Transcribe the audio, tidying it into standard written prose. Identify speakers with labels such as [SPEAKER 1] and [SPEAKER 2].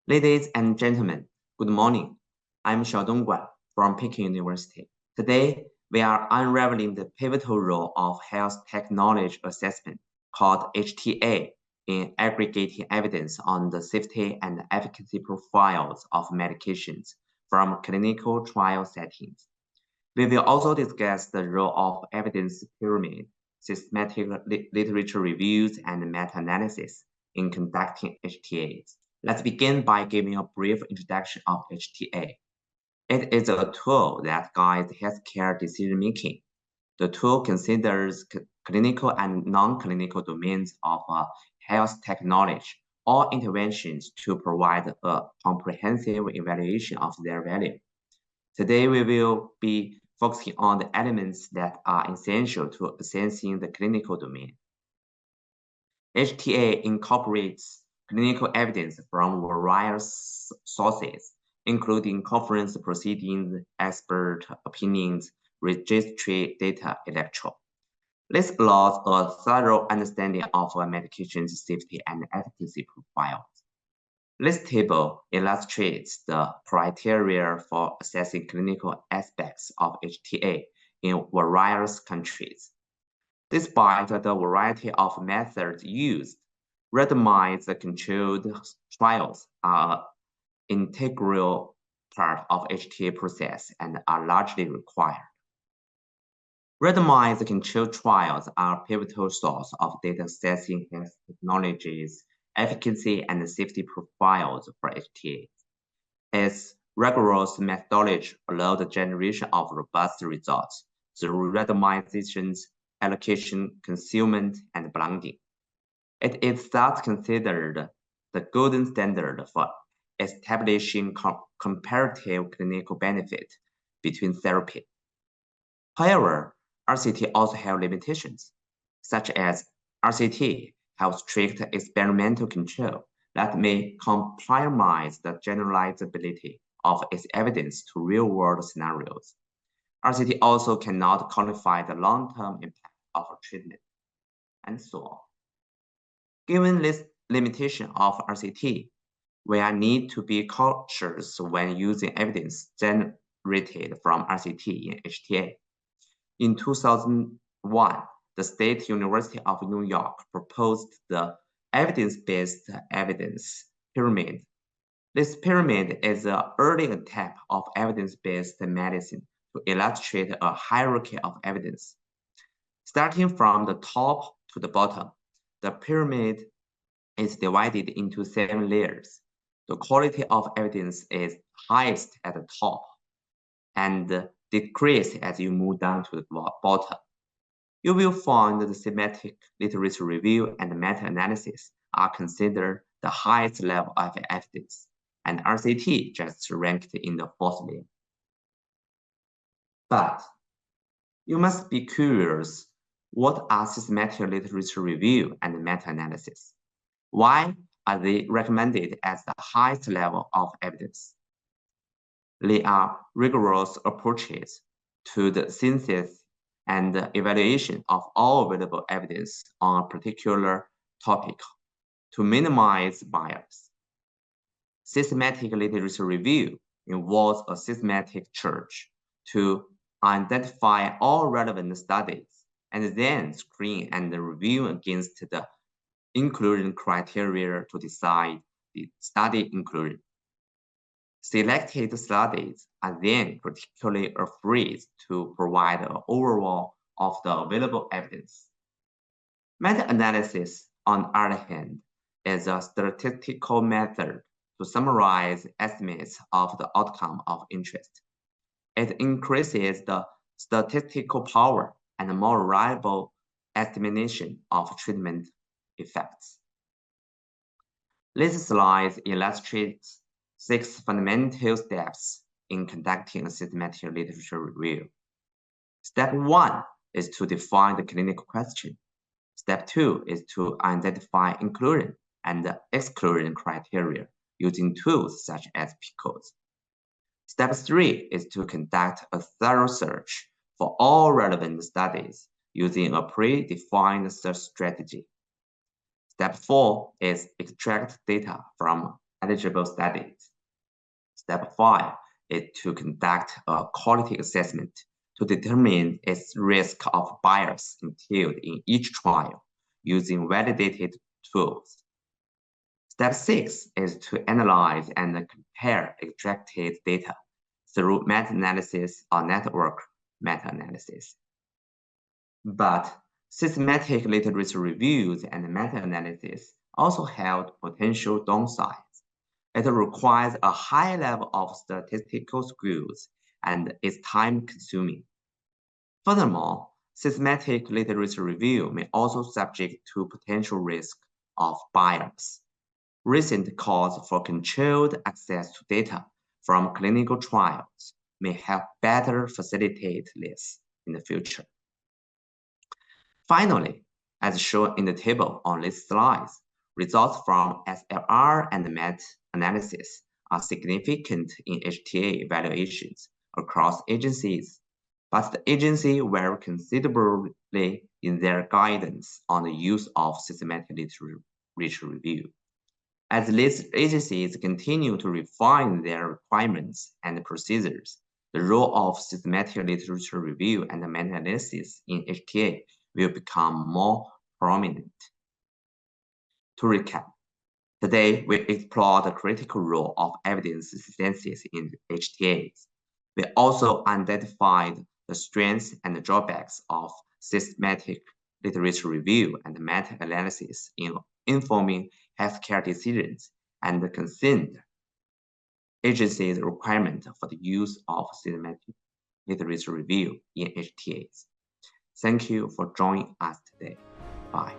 [SPEAKER 1] Ladies and gentlemen, good morning. I'm XiaoDong from Peking University. Today, we are unraveling the pivotal role of health technology assessment, called HTA, in aggregating evidence on the safety and efficacy profiles of medications from clinical trial settings. We will also discuss the role of evidence pyramid, systematic literature reviews, and meta-analysis in conducting HTAs. Let's begin by giving a brief introduction of HTA. It is a tool that guides healthcare decision-making. The tool considers clinical and non-clinical domains of health technology or interventions to provide a comprehensive evaluation of their value. Today, we will be focusing on the elements that are essential to assessing the clinical domain. HTA incorporates clinical evidence from various sources, including conference proceedings, expert opinions, registry data, etc. This allows a thorough understanding of a medication's safety and efficacy profiles. This table illustrates the criteria for assessing clinical aspects of HTA in various countries. Despite the variety of methods used, randomized controlled trials are an integral part of HTA process and are largely required. Randomized controlled trials are a pivotal source of data assessing health technologies, efficacy, and safety profiles for HTA. Its rigorous methodology allows the generation of robust results through randomizations, allocation, concealment, and blinding. It is thus considered the golden standard for establishing comparative clinical benefit between therapy. However, RCT also have limitations, such as RCT have strict experimental control that may compromise the generalizability of its evidence to real-world scenarios. RCT also cannot quantify the long-term impact of a treatment, and so on. Given this limitation of RCT, we need to be cautious when using evidence generated from RCT in HTA. In 2001, the State University of New York proposed the evidence-based evidence pyramid. This pyramid is an early attempt of evidence-based medicine to illustrate a hierarchy of evidence. Starting from the top to the bottom, the pyramid is divided into 7 layers. The quality of evidence is highest at the top and decrease as you move down to the bottom. You will find that the systematic literature review and meta-analysis are considered the highest level of evidence, and RCT just ranked in the 4th layer. But you must be curious, what are systematic literature review and meta-analysis? Why are they recommended as the highest level of evidence? They are rigorous approaches to the synthesis and evaluation of all available evidence on a particular topic to minimize bias. Systematic literature review involves a systematic search to identify all relevant studies and then screen and review against the inclusion criteria to decide the study inclusion. Selected studies are then critically appraised to provide an overall of the available evidence. Meta-analysis, on the other hand, is a statistical method to summarize estimates of the outcome of interest. It increases the statistical power and more reliable estimation of treatment effects. This slide illustrates 6 fundamental steps in conducting a systematic literature review. Step 1 is to define the clinical question. Step 2 is to identify inclusion and exclusion criteria using tools such as PICOs. Step 3 is to conduct a thorough search for all relevant studies using a predefined search strategy. Step 4 is extract data from eligible studies. Step 5 is to conduct a quality assessment to determine its risk of bias entailed in each trial using validated tools. Step 6 is to analyze and compare extracted data through meta-analysis or network meta-analysis. But systematic literature reviews and meta-analysis also have potential downsides. It requires a high level of statistical skills and is time-consuming. Furthermore, systematic literature review may also subject to potential risk of bias. Recent calls for controlled access to data from clinical trials may help better facilitate this in the future. Finally, as shown in the table on this slide, results from SLR and meta-analysis are significant in HTA evaluations across agencies, but the agency vary considerably in their guidance on the use of systematic literature review. As these agencies continue to refine their requirements and procedures, the role of systematic literature review and meta-analysis in HTA will become more prominent. To recap, today we explore the critical role of evidence synthesis in HTAs. We also identified the strengths and drawbacks of systematic literature review and meta-analysis in informing healthcare decisions and concerned agencies' requirement for the use of systematic literature review in HTAs. Thank you for joining us today. Bye.